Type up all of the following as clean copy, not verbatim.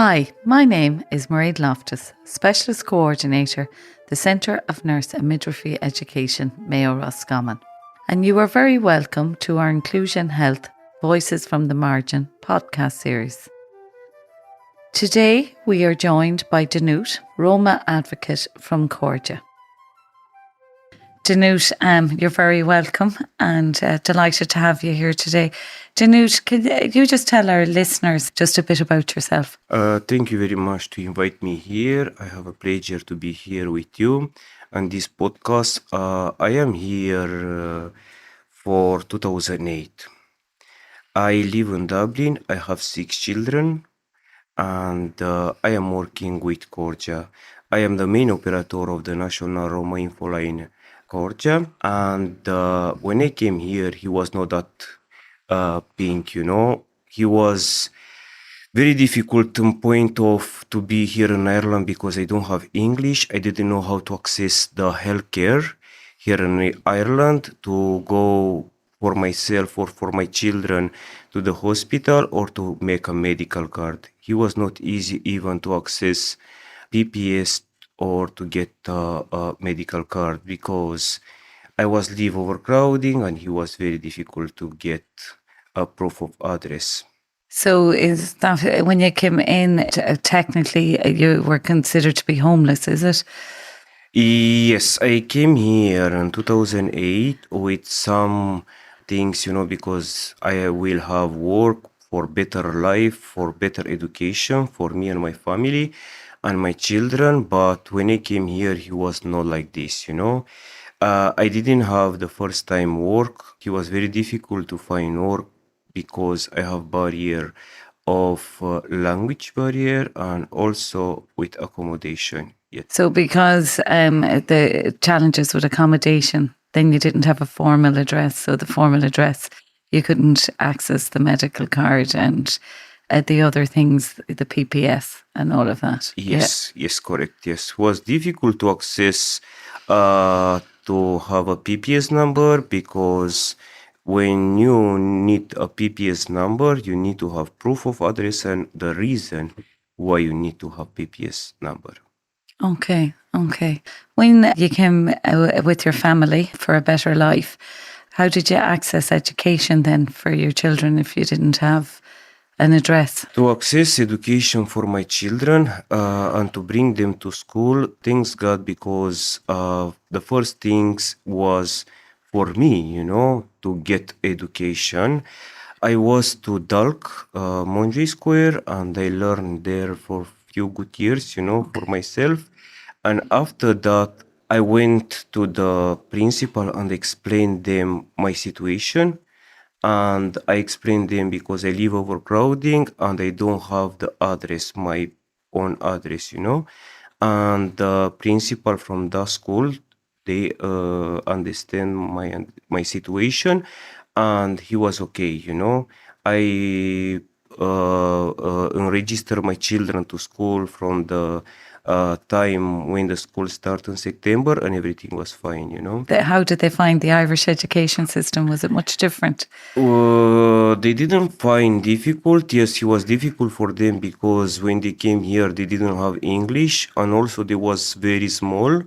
Hi, my name is Mairead Loftus, Specialist Coordinator, the Centre of Nurse and Midwifery Education, Mayo Roscommon. And you are very welcome to our Inclusion Health Voices from the Margin podcast series. Today we are joined by Danut, Roma advocate from Cairde. Danut, you're very welcome and delighted to have you here today. Danut, could you just tell our listeners just a bit about yourself? Thank you very much to invite me here. I have a pleasure to be here with you on this podcast. I am here for 2008. I live in Dublin. I have 6 children and I am working with Cairde. I am the main operator of the National Roma Infoline Cairde, and when I came here, he was not that pink, He was very difficult in point of to be here in Ireland because I don't have English. I didn't know how to access the healthcare here in Ireland to go for myself or for my children to the hospital or to make a medical card. It was not easy even to access PPS or to get a medical card because I was live overcrowding and it was very difficult to get a proof of address. So is that when you came in, technically you were considered to be homeless, is it? Yes, I came here in 2008 with some things, because I will have work for better life, for better education for me and my family and my children. But when I came here, he was not like this, I didn't have the first time work. It was very difficult to find work because I have barrier of language barrier and also with accommodation. Yes. So because the challenges with accommodation, then you didn't have a formal address. So the formal address, you couldn't access the medical card and the other things, the PPS and all of that. Yes, yes, correct. Yes, was difficult to access to have a PPS number because when you need a PPS number, you need to have proof of address and the reason why you need to have PPS number. Okay. When you came with your family for a better life, how did you access education then for your children if you didn't have an address? To access education for my children and to bring them to school, thanks God, because the first things was for me, to get education. I was to Dalk, Monjay Square, and I learned there for few good years, for myself. And after that, I went to the principal and explained them my situation. And I explained them because I live overcrowding and I don't have the address, my own address, And the principal from the school, they understand my situation, and he was okay, I register my children to school from the time when the school started in September, and everything was fine, How did they find the Irish education system? Was it much different? They didn't find difficult. Yes, it was difficult for them because when they came here, they didn't have English, and also they was very small.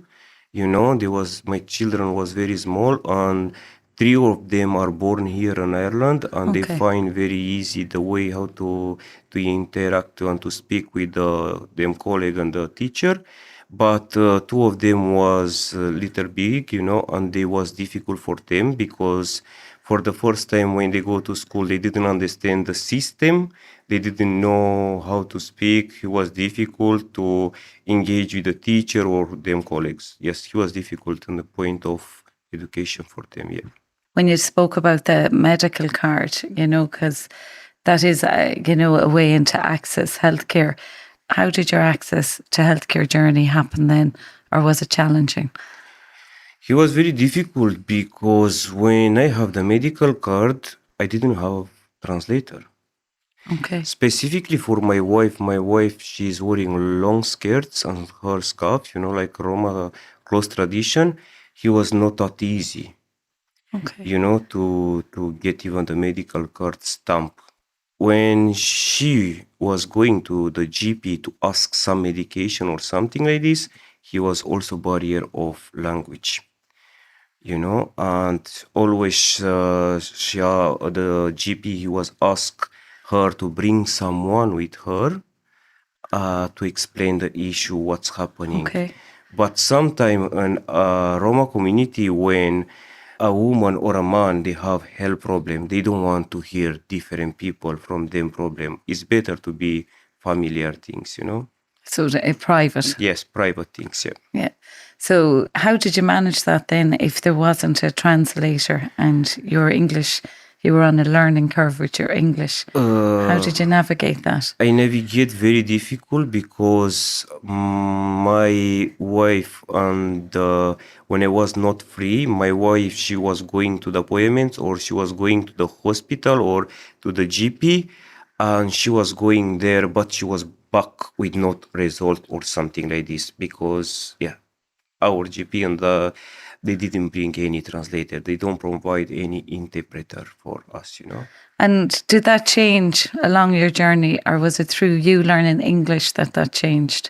My children was very small, and 3 of them are born here in Ireland, and they find very easy the way how to interact and to speak with them colleague and the teacher. But 2 of them was a little big, and they was difficult for them because for the first time when they go to school, they didn't understand the system. They didn't know how to speak. It was difficult to engage with the teacher or them colleagues. Yes, it was difficult in the point of education for them, yeah. When you spoke about the medical card, because that is, a way into access healthcare. How did your access to healthcare journey happen then, or was it challenging? It was very difficult because when I have the medical card, I didn't have translator. Okay. Specifically for my wife, she's wearing long skirts and her scarf, like Roma close tradition. He was not that easy, Okay. to get even the medical card stamp when she was going to the GP to ask some medication or something like this, he was also barrier of language, and always the GP, he was asked her to bring someone with her to explain the issue, what's happening. Okay. But sometime in a Roma community, when a woman or a man, they have health problem, they don't want to hear different people from them problem. It's better to be familiar things. So private. Yes, private things, yeah. Yeah. So how did you manage that then if there wasn't a translator and your English, you were on a learning curve with your English? How did you navigate that? I navigate very difficult because my wife and when I was not free, my wife, she was going to the appointments or she was going to the hospital or to the GP, and she was going there, but she was back with not result or something like this because our GP and they didn't bring any translator. They don't provide any interpreter for us. And did that change along your journey, or was it through you learning English that changed?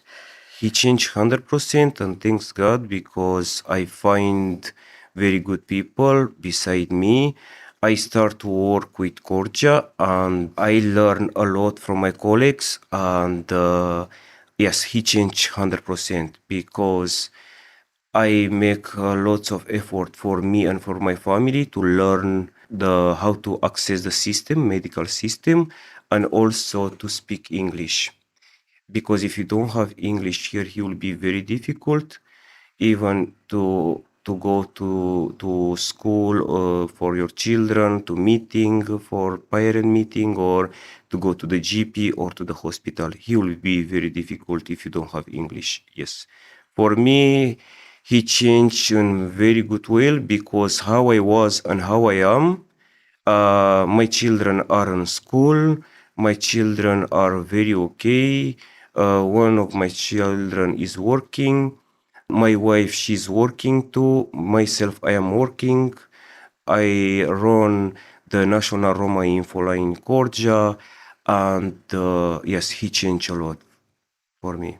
He changed 100%, and thanks God, because I find very good people beside me. I start to work with Cordia and I learn a lot from my colleagues, and yes, he changed 100% because I make lots of effort for me and for my family to learn how to access the system, medical system, and also to speak English. Because if you don't have English here, it will be very difficult even to go to school for your children, to meeting for parent meeting, or to go to the GP or to the hospital. It will be very difficult if you don't have English. Yes, for me, he changed in very good way because how I was and how I am. My children are in school. My children are very okay. One of my children is working. My wife, she's working too. Myself, I am working. I run the National Roma Info line in Cordia. And yes, he changed a lot for me.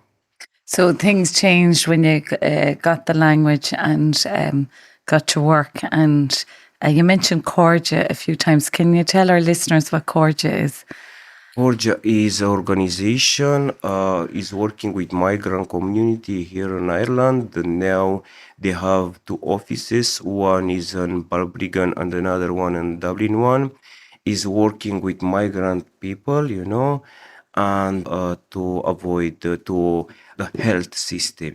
So things changed when you got the language and got to work. And you mentioned Cordia a few times. Can you tell our listeners what Cordia is? Cordia is an organization, is working with migrant community here in Ireland. Now they have two offices. One is in Balbriggan and another one in Dublin. One is working with migrant people, and to avoid to the health system.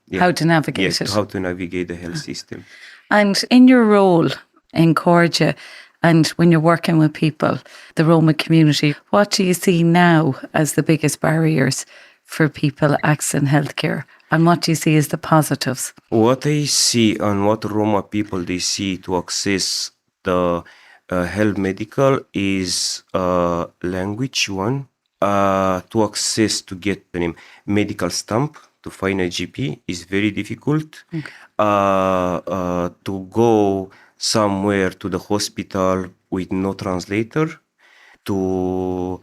Yeah. How to navigate Yes, it. how to navigate the health system. And in your role in Cordia, and when you're working with people, the Roma community, what do you see now as the biggest barriers for people accessing healthcare? And what do you see as the positives? What I see and what Roma people they see to access the health medical is language one. To access to get the medical stamp to find a GP is very difficult. Okay. To go somewhere to the hospital with no translator, to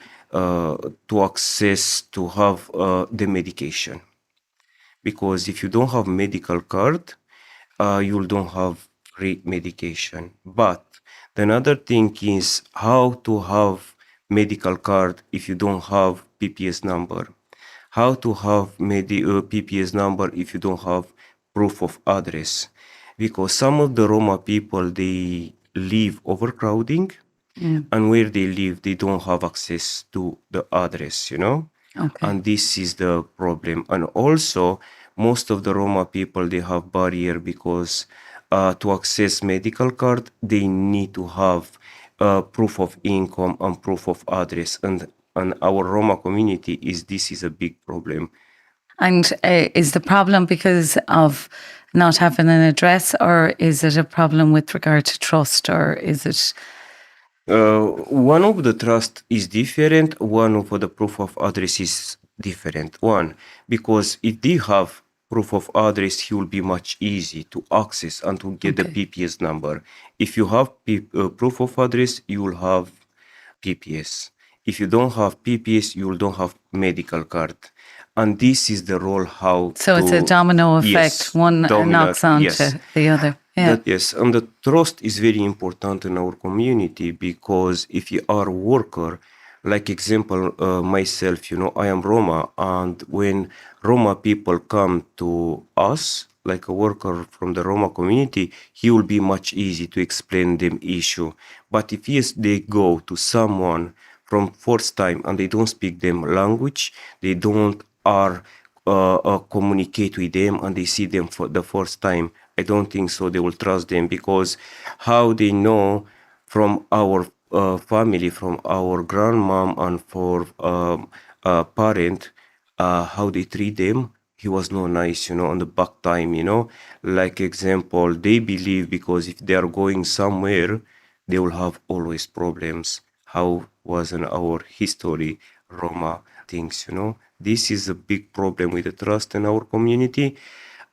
access to have the medication. Because if you don't have medical card, you don't have free medication. But the another thing is how to have medical card if you don't have PPS number. How to have PPS number if you don't have proof of address. Because some of the Roma people, they live overcrowding, and where they live, they don't have access to the address. Okay. And this is the problem. And also, most of the Roma people, they have barrier because to access medical card, they need to have proof of income and proof of address. And our Roma community this is a big problem. And is the problem because of not having an address, or is it a problem with regard to trust, or is it? One of the trust is different. One of the proof of address is different. One, because if they have proof of address, it will be much easy to access and to get the PPS number. If you have proof of address, you will have PPS. If you don't have PPS, you don't have medical card. And this is the role how So it's a to, domino effect. yes, One dominant, knocks on yes. to the other. Yeah. Yes, and the trust is very important in our community because if you are a worker, like example, myself, I am Roma, and when Roma people come to us, like a worker from the Roma community, he will be much easy to explain them issue. But if yes, they go to someone from first time and they don't speak them language, they don't are communicate with them and they see them for the first time, I don't think so they will trust them because how they know from our family, from our grandmom and for parent, how they treat them. He was no nice, on the back time, like example, they believe because if they are going somewhere, they will have always problems. How was in our history, Roma things, This is a big problem with the trust in our community.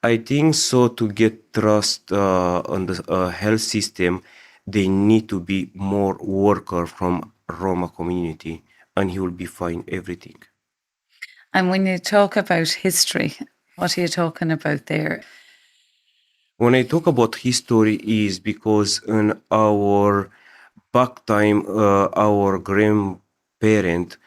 I think so to get trust on the health system, they need to be more worker from Roma community and he will be fine everything. And when you talk about history, what are you talking about there? When I talk about history is because in our back time, our grandparent,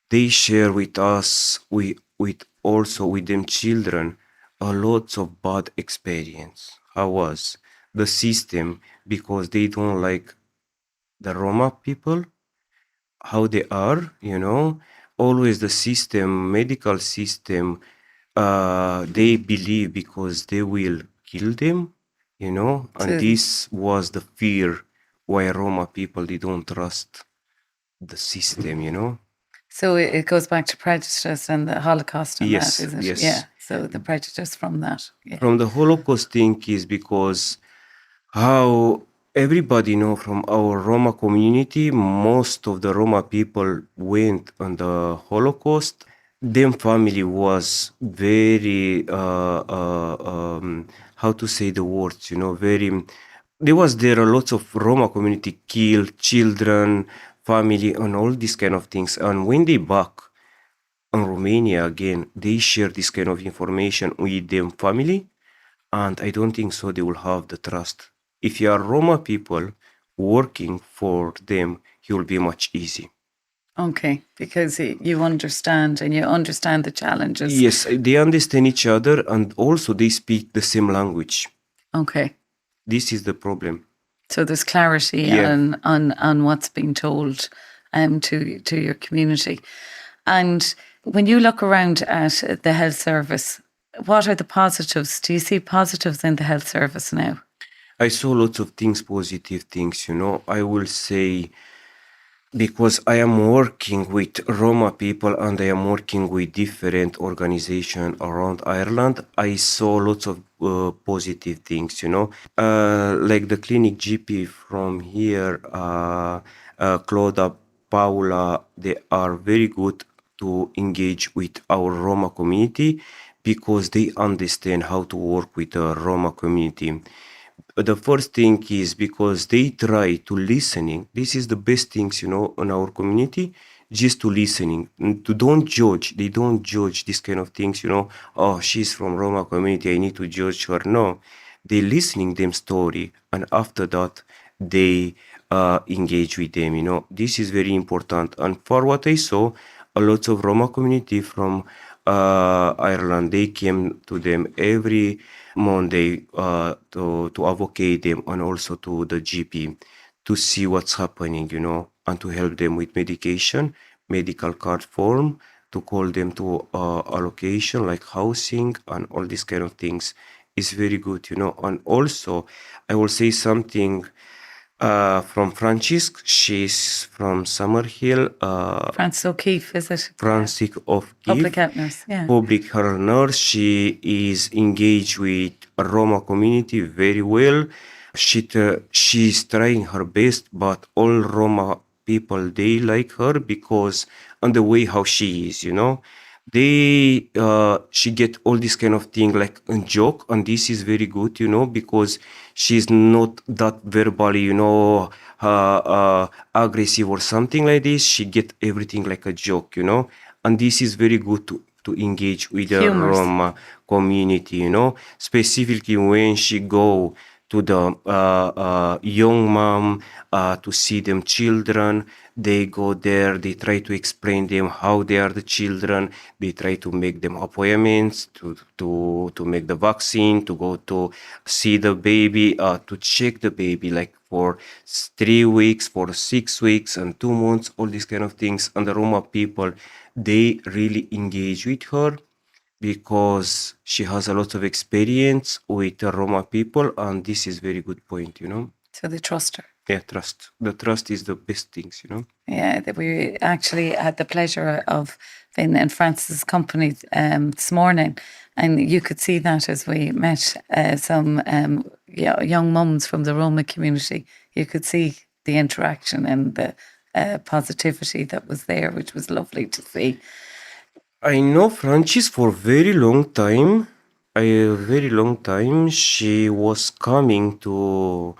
they share with us, with also with them children, a lots of bad experience. How was the system because they don't like the Roma people, how they are, always the system, medical system, they believe because they will kill them, and To, this was the fear why Roma people they don't trust the system. so it goes back to prejudice and the Holocaust and that, Yes, is it? Yeah. yes. So the prejudice from that. Yeah. From the Holocaust thing is because how everybody know from our Roma community, most of the Roma people went on the Holocaust. Them family was very how to say the words, very. There was there a lots of Roma community killed children, family, and all these kind of things. And when they back in Romania again, they share this kind of information with them family, and I don't think so they will have the trust. If you are Roma people working for them, it will be much easy. Okay. Because you understand and you understand the challenges. Yes, they understand each other and also they speak the same language. Okay. This is the problem. So there's clarity Yeah. on what's being told to your community. And when you look around at the health service, what are the positives? Do you see positives in the health service now? I saw lots of things, positive things, I will say because I am working with Roma people and I am working with different organizations around Ireland, I saw lots of positive things, like the clinic GP from here, Claudia, Paula, they are very good to engage with our Roma community because they understand how to work with the Roma community. The first thing is because they try to listening. This is the best things, in our community, just to listening, to don't judge. They don't judge this kind of things, Oh, she's from Roma community, I need to judge her. No, they listening them story, and after that, they engage with them. This is very important. And for what I saw, a lot of Roma community from Ireland, they came to them every Monday to advocate them and also to the GP to see what's happening, and to help them with medication, medical card form, to call them to allocation like housing and all these kind of things is very good, And also, I will say something from Francisc. She's from Summerhill. Francis O'Keefe, is it? Francis of Public Kiev, health nurse, yeah. public health nurse. She is engaged with Roma community very well. She's trying her best, but all Roma people they like her because on the way how she is, She get all this kind of thing like a joke, and this is very good, because she's not that verbally, aggressive or something like this. She get everything like a joke, and this is very good to engage with the Humorous. Roma community, specifically when she go to the young mom to see them children. They go there, they try to explain them how they are the children. They try to make them appointments to make the vaccine, to go to see the baby, to check the baby like for 3 weeks, for 6 weeks and 2 months, all these kind of things. And the Roma people, they really engage with her because she has a lot of experience with the Roma people, and this is very good point. So they trust her. Yeah, trust. The trust is the best things. Yeah, that we actually had the pleasure of being in Francis' company this morning, and you could see that as we met some young mums from the Roma community. You could see the interaction and the positivity that was there, which was lovely to see. I know Francis for very long time. A very long time. She was coming to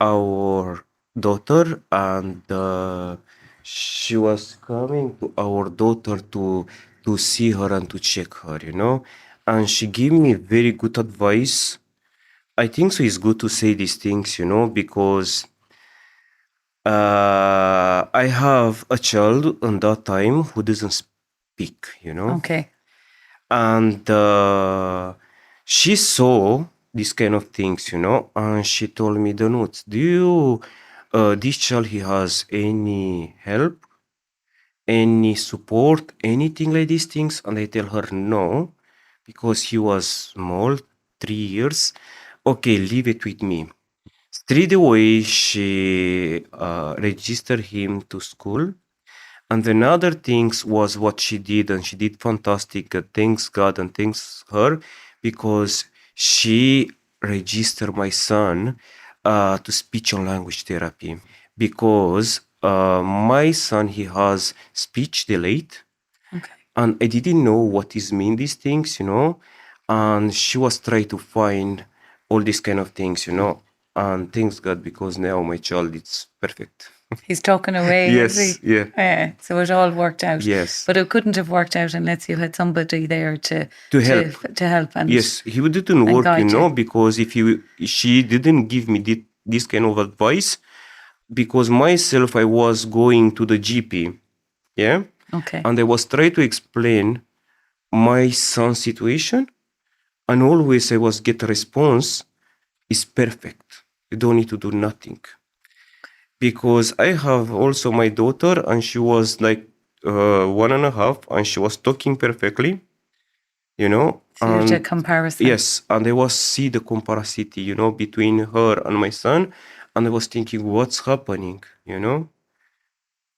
our daughter, and she was coming to our daughter to see her and to check her. And she gave me very good advice. I think so. It's good to say these things, because I have a child on that time who doesn't speak. Okay. And she saw these kind of things, and she told me, Danut, this child, he has any help, any support, anything like these things? And I tell her no, because he was small, 3 years. Okay, leave it with me. Straight away, she registered him to school. And another things was what she did, and she did fantastic. Thanks God and thanks her, because she registered my son to speech and language therapy, because my son, he has speech delayed. Okay. And I didn't know what is mean these things. And she was trying to find all these kind of things. And thanks God, because now my child is perfect. He's talking away, is Yes, he? yeah. Yeah. So it all worked out. Yes. But it couldn't have worked out unless you had somebody there to help. to help and Yes, he didn't and work, guide you. because if she didn't give me this kind of advice, because myself, I was going to the GP, yeah, Okay. and I was trying to explain my son's situation, and always I was get a response, is perfect. You don't need to do nothing. Because I have also my daughter, and she was like 1.5, and she was talking perfectly. So you had a And comparison. yes, and I was see the comparison, between her and my son, and I was thinking, what's happening?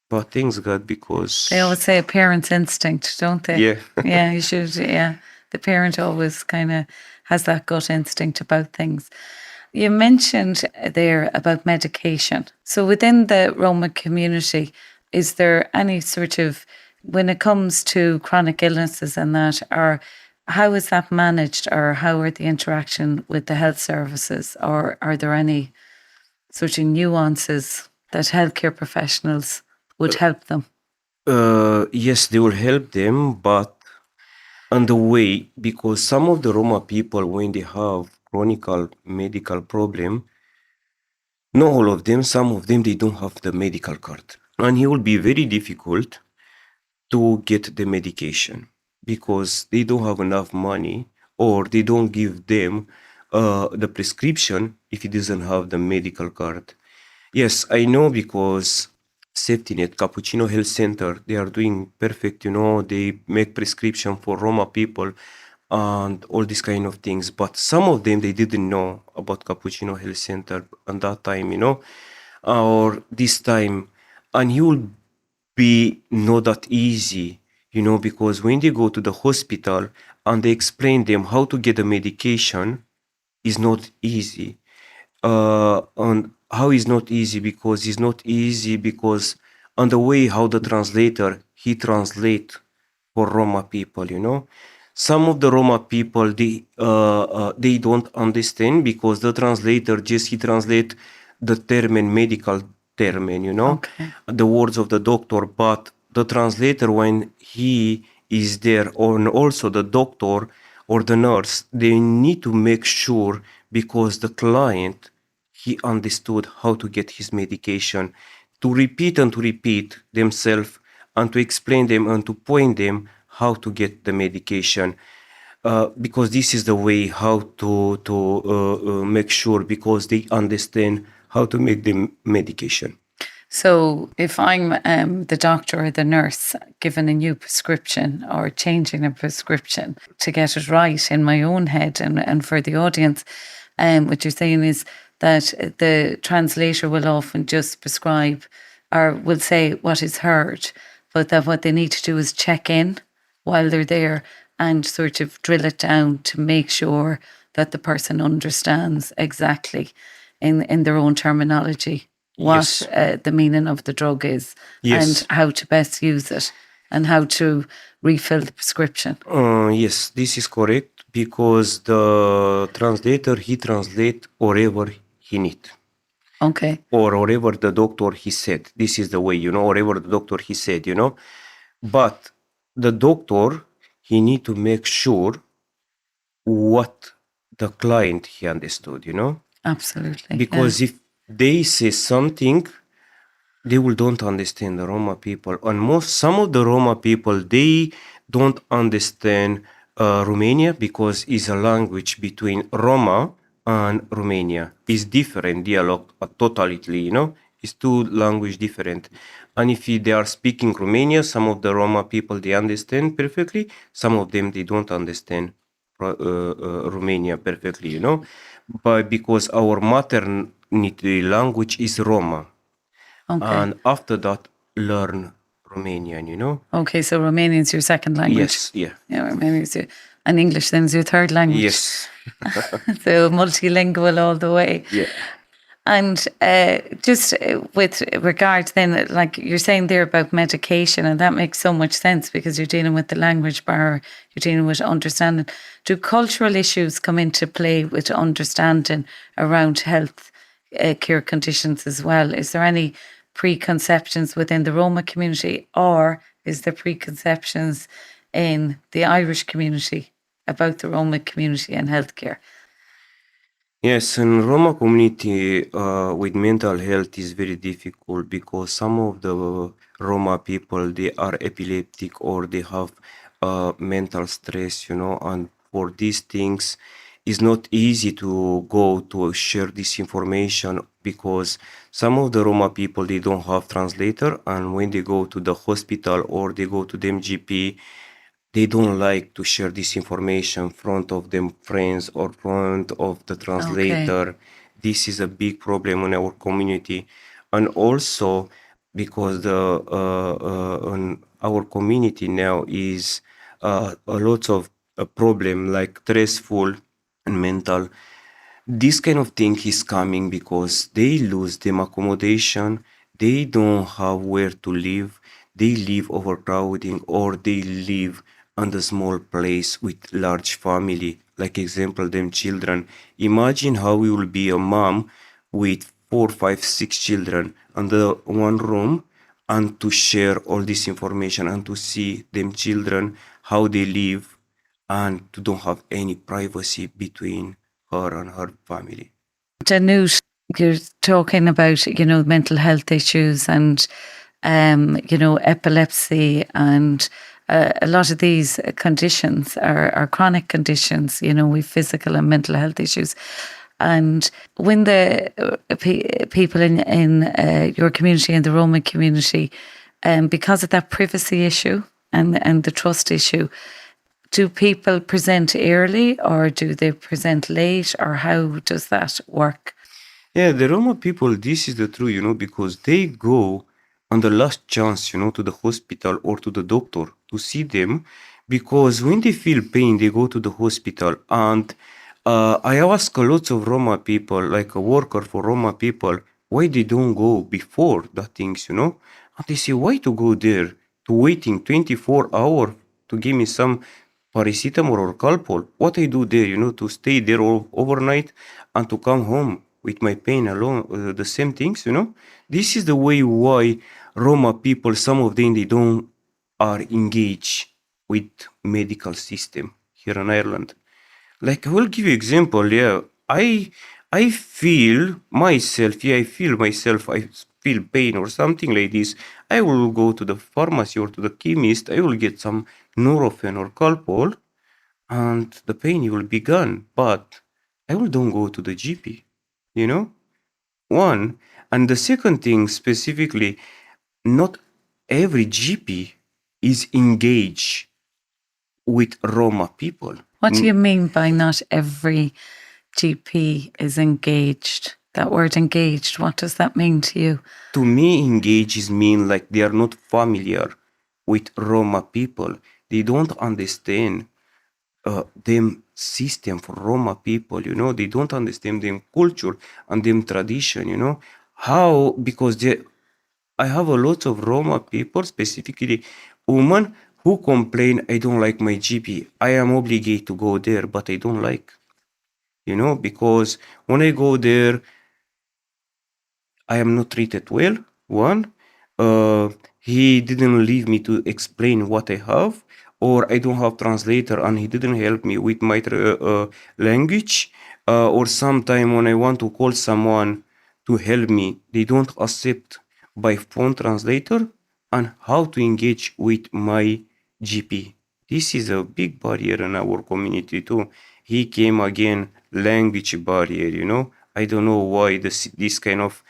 But thanks God, because They always say a parent's instinct, don't they? yeah. Yeah, you should. Yeah, the parent always kind of has that gut instinct about things. You mentioned there about medication. So within the Roma community, is there any sort of, when it comes to chronic illnesses and that, or how is that managed, or how are the interaction with the health services, or are there any sort of nuances that healthcare professionals would help them? Yes, they will help them, but on the way, because some of the Roma people, when they have chronic medical problem, not all of them, some of them, they don't have the medical card. And it will be very difficult to get the medication, because they don't have enough money, or they don't give them the prescription if it doesn't have the medical card. Yes, I know, because Safety Net, Cappuccino Health Center, they are doing perfect. They make prescription for Roma people and all these kind of things. But some of them, they didn't know about Cappuccino Health Center at that time, or this time. And you will be not that easy, because when they go to the hospital and they explain them how to get the medication, is not easy. And how is not easy? Because it's not easy because on the way how the translator he translate for Roma people, Some of the Roma people, they don't understand because the translator just he translate the term and medical term, Okay. the words of the doctor, but the translator when he is there, and also the doctor or the nurse, they need to make sure because the client he understood how to get his medication, to repeat and to repeat themselves and to explain them and to point them how to get the medication. Because this is the way how to make sure because they understand how to make the medication. So if I'm the doctor or the nurse given a new prescription or changing a prescription to get it right in my own head and for the audience, what you're saying is that the translator will often just prescribe or will say what is heard, but that what they need to do is check in while they're there and sort of drill it down to make sure that the person understands exactly in their own terminology what Yes. the meaning of the drug is and Yes. how to best use it and how to refill the prescription. Yes, this is correct because the translator he translate whatever he need Okay. or whatever the doctor he said. This is the way, whatever the doctor he said, But the doctor he need to make sure what the client he understood, Absolutely. Yeah. Because if they say something, they will don't understand the Roma people, and some of the Roma people they don't understand Romania because it's a language between Roma and Romania. It's different dialogue, totally, It's two language different, and if they are speaking Romania, some of the Roma people they understand perfectly, some of them they don't understand Romania perfectly, but because our maternity language is Roma, Okay. and after that learn Romanian, Okay. So Romanian is your second language. Yes, yeah. Yeah, Romanian is your, and English then is your third language. Yes. So multilingual all the way. Yeah. And just with regard then, like you're saying there about medication, and that makes so much sense because you're dealing with the language barrier, you're dealing with understanding. Do cultural issues come into play with understanding around health care conditions as well? Is there any preconceptions within the Roma community, or is there preconceptions in the Irish community about the Roma community and healthcare? Yes, in Roma community with mental health is very difficult because some of the Roma people they are epileptic or they have mental stress, and for these things it's not easy to go to share this information because some of the Roma people they don't have translator, and when they go to the hospital or they go to the MGP they don't like to share this information front of them friends or front of the Okay. translator. This is a big problem in our community, and also because the in our community now is a lot of a problem like stressful and mental. This kind of thing is coming because they lose them accommodation, they don't have where to live, they live overcrowding or they live on a small place with large family. Like example, them children. Imagine how it will be a mom with 4, 5, 6 children under one room and to share all this information and to see them children how they live and to don't have any privacy between her and her family. Danut, you're talking about, mental health issues and, epilepsy and a lot of these conditions are chronic conditions, with physical and mental health issues. And when the people in your community, in the Roman community, because of that privacy issue and the trust issue, do people present early or do they present late or how does that work? Yeah, the Roma people, this is the truth, because they go on the last chance, to the hospital or to the doctor to see them, because when they feel pain, they go to the hospital. And I ask a lot of Roma people, like a worker for Roma people, why they don't go before that things, And they say, why to go there? To waiting 24 hours to give me some paracetamol or Calpol. What I do there, to stay there overnight and to come home with my pain alone, the same things, This is the way why Roma people, some of them, they don't are engaged with medical system here in Ireland. Like I will give you example. Yeah, I feel myself. Yeah, I feel pain or something like this. I will go to the pharmacy or to the chemist. I will get some Nurofen or Calpol, and the pain will be gone. But I will don't go to the GP. You know, one. And the second thing specifically, not every GP is engaged with Roma people. What do you mean by not every GP is engaged? That word engaged, what does that mean to you? To me, engages mean like they are not familiar with Roma people. They don't understand them system for Roma people, They don't understand them culture and them tradition, How? Because I have a lot of Roma people, specifically women, who complain, I don't like my GP. I am obligated to go there, but I don't like, because when I go there, I am not treated well. One, uh, he didn't leave me to explain what I have, or I don't have translator and he didn't help me with my language. Or sometime when I want to call someone to help me, they don't accept by phone translator and how to engage with my GP. This is a big barrier in our community too. He came again, language barrier, I don't know why this kind of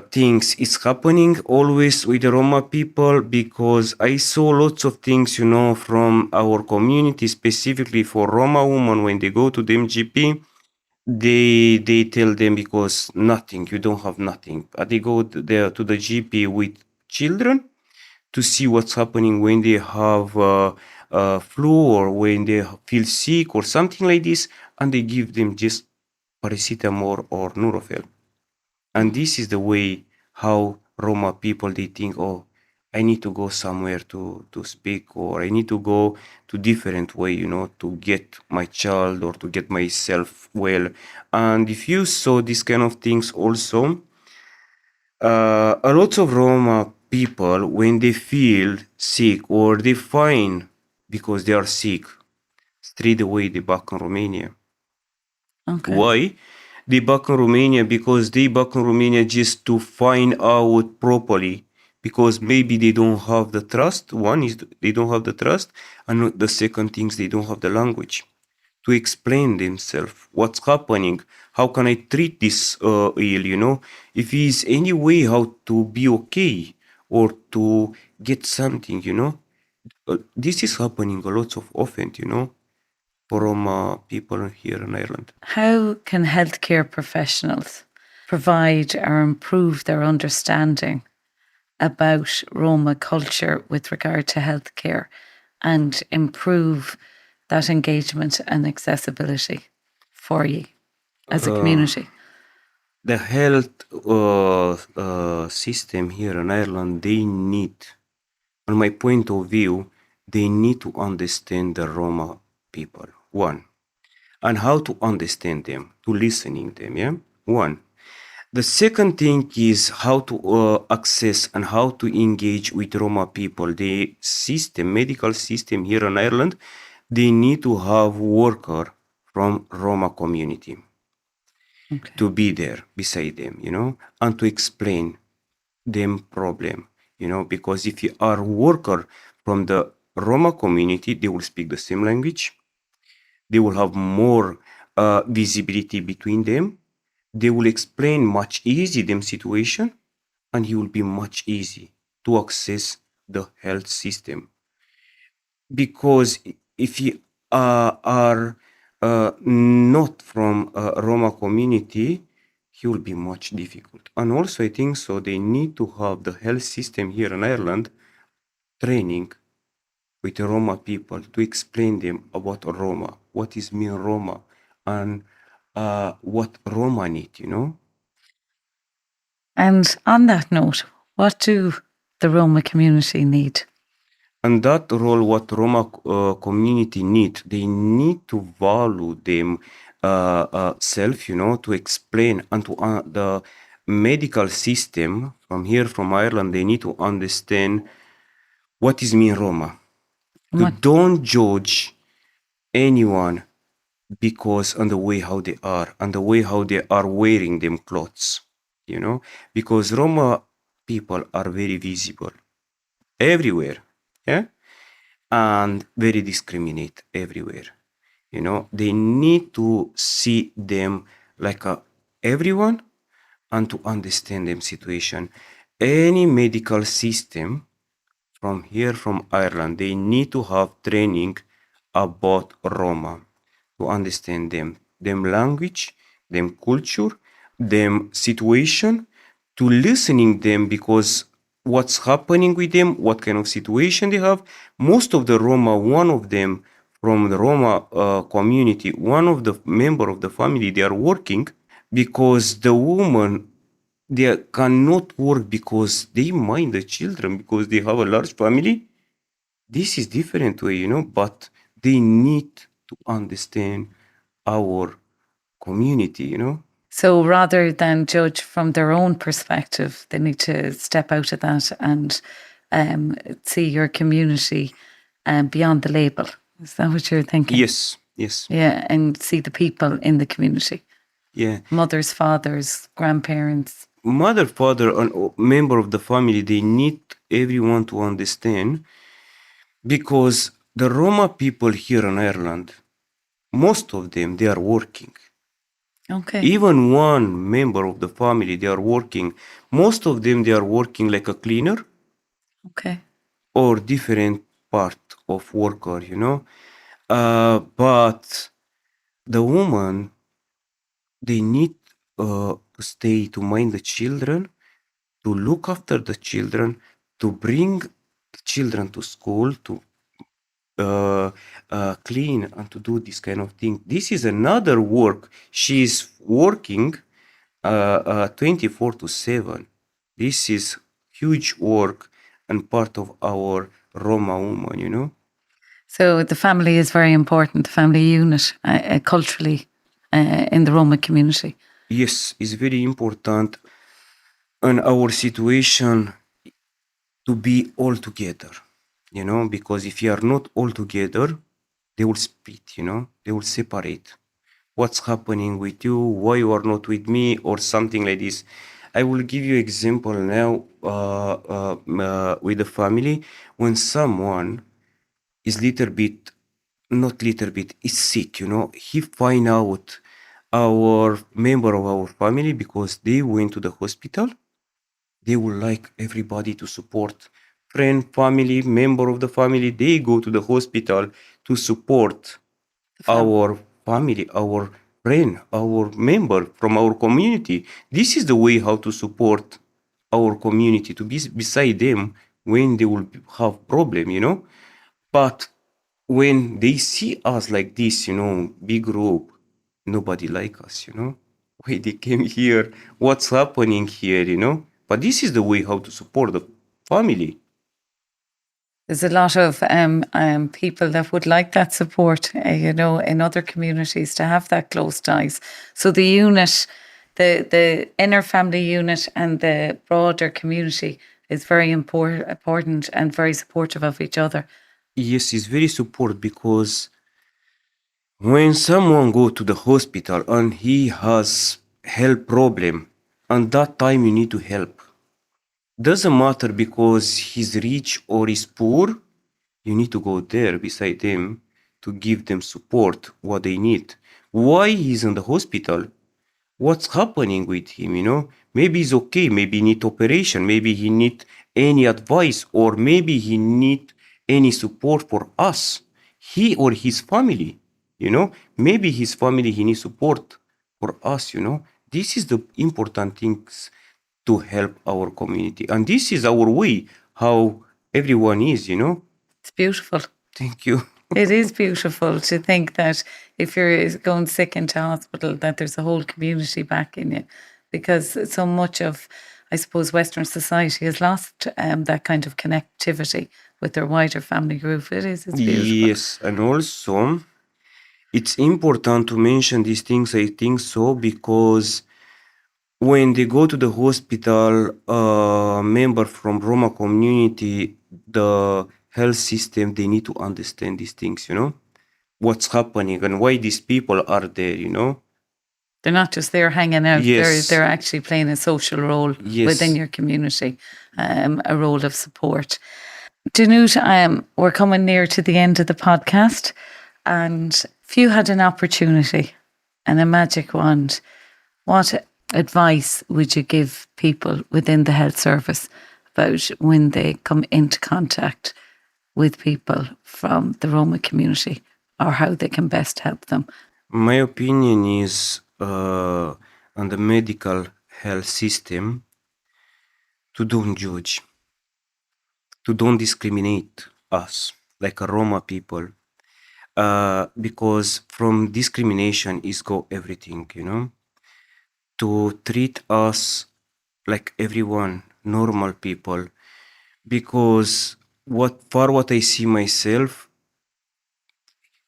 things is happening always with the Roma people, because I saw lots of things, from our community, specifically for Roma women when they go to the MGP, they tell them because nothing, you don't have nothing. They go there to the GP with children to see what's happening when they have flu or when they feel sick or something like this, and they give them just paracetamol or Nurofen. And this is the way how Roma people, they think, oh, I need to go somewhere to speak, or I need to go to different way, to get my child or to get myself well. And if you saw these kind of things also, a lot of Roma people, when they feel sick or they find because they are sick, straight away they back in Romania. Okay. Why? They back in Romania because they back in Romania just to find out properly, because maybe they don't have the trust. One is they don't have the trust, and the second thing is they don't have the language to explain themselves what's happening. How can I treat this ill? If is any way how to be okay or to get something. This is happening a lot of often. From people here in Ireland. How can healthcare professionals provide or improve their understanding about Roma culture with regard to healthcare and improve that engagement and accessibility for you as a community? The health system here in Ireland, they need, on my point of view, they need to understand the Roma people. One, and how to understand them, to listening them. Yeah. One. The second thing is how to access and how to engage with Roma people. The system, medical system here in Ireland, they need to have worker from Roma community to be there beside them, and to explain them problem, because if you are worker from the Roma community, they will speak the same language. They will have more visibility between them. They will explain much easy them situation, and it will be much easy to access the health system. Because if you are not from a Roma community, it will be much difficult. And also I think so they need to have the health system here in Ireland training with the Roma people to explain them about Roma, what is mean Roma, and what Roma need. And on that note, what do the Roma community need? And that role, what Roma community need, they need to value them self, to explain and to the medical system from here, from Ireland, they need to understand what is mean Roma. To What? don't judge anyone because on the way how they are and the way how they are wearing them clothes, because Roma people are very visible everywhere, yeah, and very discriminate everywhere. They need to see them like everyone and to understand them situation. Any medical system from here, from Ireland, they need to have training about Roma to understand them language, them culture, them situation, to listening them because what's happening with them, what kind of situation they have. Most of the Roma, one of them from the Roma community, one of the member of the family, they are working because the woman they cannot work because they mind the children because they have a large family. This is different way, but they need to understand our community. So rather than judge from their own perspective, they need to step out of that and see your community beyond the label. Is that what you're thinking? Yes, yes. Yeah, and see the people in the community. Yeah. Mothers, fathers, grandparents. Mother, father, and member of the family, they need everyone to understand because the Roma people here in Ireland, most of them, they are working. Okay. Even one member of the family, they are working. Most of them, they are working like a cleaner Okay. or different part of worker. But the woman, they need to stay to mind the children, to look after the children, to bring children to school, to clean and to do this kind of thing. This is another work. She is working 24/7. This is huge work and part of our Roma woman. So the family is very important, the family unit culturally in the Roma community. Yes, it's very important in our situation to be all together, because if you are not all together, they will split, they will separate. What's happening with you? Why you are not with me? Or something like this. I will give you example now with the family. When someone is little bit, not little bit, is sick, he find out our member of our family because they went to the hospital. They would like everybody to support friend, family, member of the family. They go to the hospital to support our family, our friend, our member from our community. This is the way how to support our community, to be beside them when they will have problem. But when they see us like this, big group, nobody like us. Why they came here, what's happening here. But this is the way how to support the family. There's a lot of people that would like that support, in other communities to have that close ties. So the unit, the inner family unit and the broader community is very important and very supportive of each other. Yes, it's very support because when someone go to the hospital and he has health problem, and that time you need to help. Doesn't matter because he's rich or he's poor, you need to go there beside them to give them support, what they need. Why he's in the hospital? What's happening with him? Maybe he's okay, maybe he need operation, maybe he need any advice, or maybe he need any support for us, he or his family. Maybe his family he needs support for us. This is the important things to help our community, and this is our way how everyone is. It's beautiful. Thank you. It is beautiful to think that if you're going sick into hospital, that there's a whole community backing you, because so much of, I suppose, Western society has lost that kind of connectivity with their wider family group. It's beautiful. Yes, and also it's important to mention these things, I think so, because when they go to the hospital, a member from Roma community, the health system, they need to understand these things, what's happening and why these people are there. They're not just there hanging out. Yes, They're actually playing a social role within yes. your community, a role of support. Danut, we're coming near to the end of the podcast, and if you had an opportunity and a magic wand, what advice would you give people within the health service about when they come into contact with people from the Roma community, or how they can best help them? My opinion is on the medical health system to don't judge, to don't discriminate us like a Roma people. Because from discrimination is go everything. To treat us like everyone, normal people. Because what I see myself,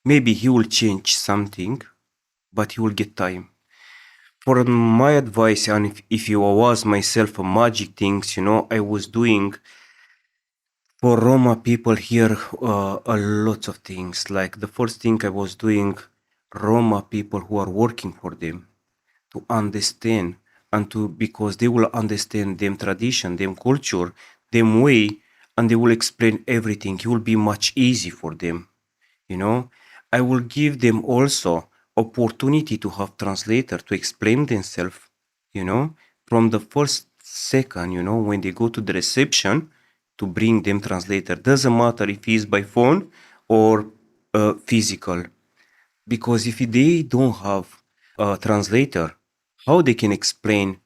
maybe he will change something, but he will get time. For my advice, and if you was myself a magic things, I was doing for Roma people here a lot of things. Like the first thing I was doing, Roma people who are working for them to understand and to because they will understand them tradition, them culture, them way, and they will explain everything. It will be much easy for them. you know I will give them also opportunity to have translator to explain themselves, from the first second, when they go to the reception, to bring them translator. Doesn't matter if it's by phone or physical, because if they don't have a translator, how they can explain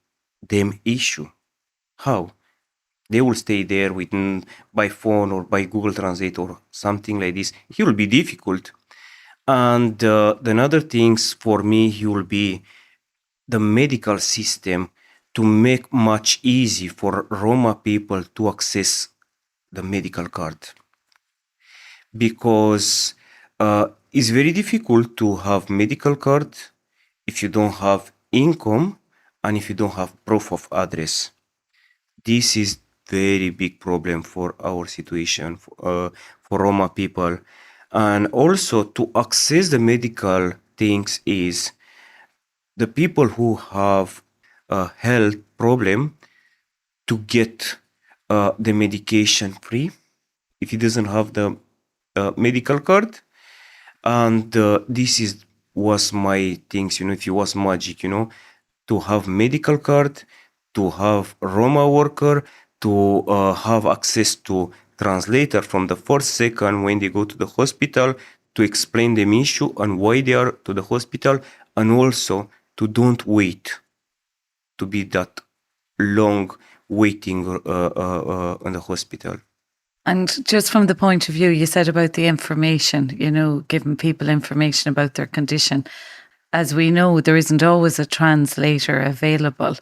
them issue? How they will stay there with by phone or by Google Translate or something like this? It will be difficult. And the other things for me, he will be the medical system to make much easy for Roma people to access the medical card, because it's very difficult to have medical card if you don't have income and if you don't have proof of address. This is very big problem for our situation, for Roma people. And also to access the medical things is the people who have a health problem to get the medication free if he doesn't have the medical card. And this is was my things, if you was magic, to have medical card, to have Roma worker, to have access to translator from the first second when they go to the hospital, to explain them issue and why they are to the hospital, and also to don't wait to be that long waiting in the hospital. And just from the point of view, you said about the information, giving people information about their condition. As we know, there isn't always a translator available.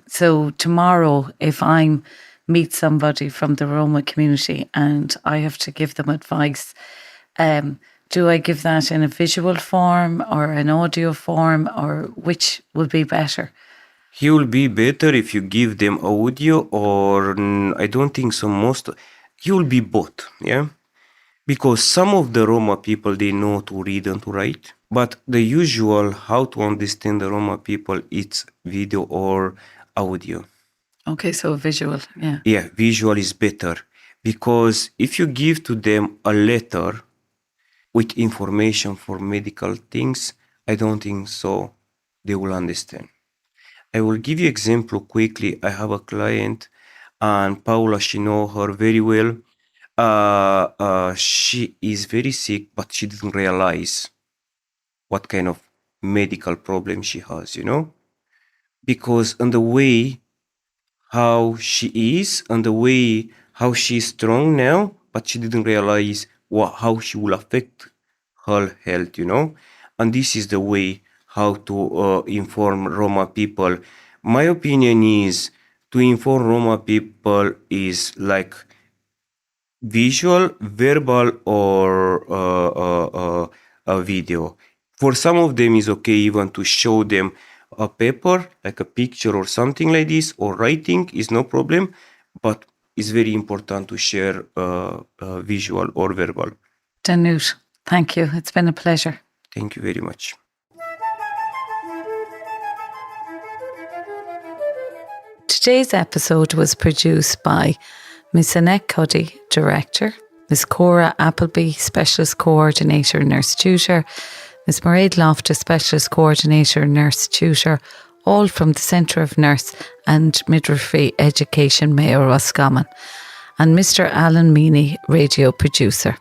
So tomorrow, if I meet somebody from the Roma community and I have to give them advice, do I give that in a visual form or an audio form, or which will be better? He will be better if you give them audio, or I don't think so. He will be both, yeah, because some of the Roma people, they know to read and to write, but the usual how to understand the Roma people, it's video or audio. Okay, so visual, yeah. Yeah, visual is better, because if you give to them a letter with information for medical things, I don't think so they will understand. I will give you example quickly. I have a client, and Paula, she know her very well. She is very sick, but she didn't realize what kind of medical problem she has, because in the way how she is and the way how she's strong now, but she didn't realize how she will affect her health, and this is the way how to inform Roma people. My opinion is to inform Roma people is like visual, verbal, or a video. For some of them, it's okay even to show them a paper, like a picture or something like this, or writing is no problem, but it's very important to share visual or verbal. Danut, thank you. It's been a pleasure. Thank you very much. Today's episode was produced by Miss Annette Cuddy, Director, Miss Cora Appleby, Specialist Coordinator, Nurse Tutor, Miss Mairead Loftus, Specialist Coordinator, Nurse Tutor, all from the Centre of Nurse and Midwifery Education, Mayo Roscommon, and Mr. Alan Meany, Radio Producer.